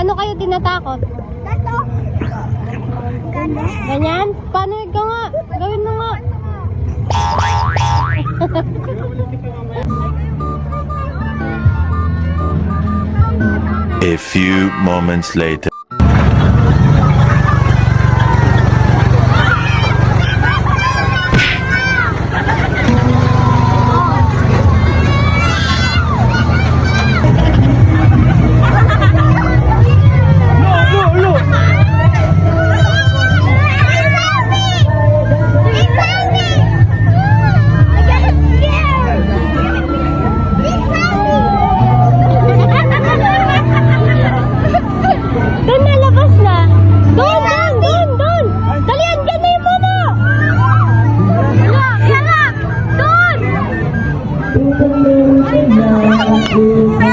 Paano kayo tinatakot? Ganyan? Paano ikaw nga? Gawin mo nga. A few moments later. Ay,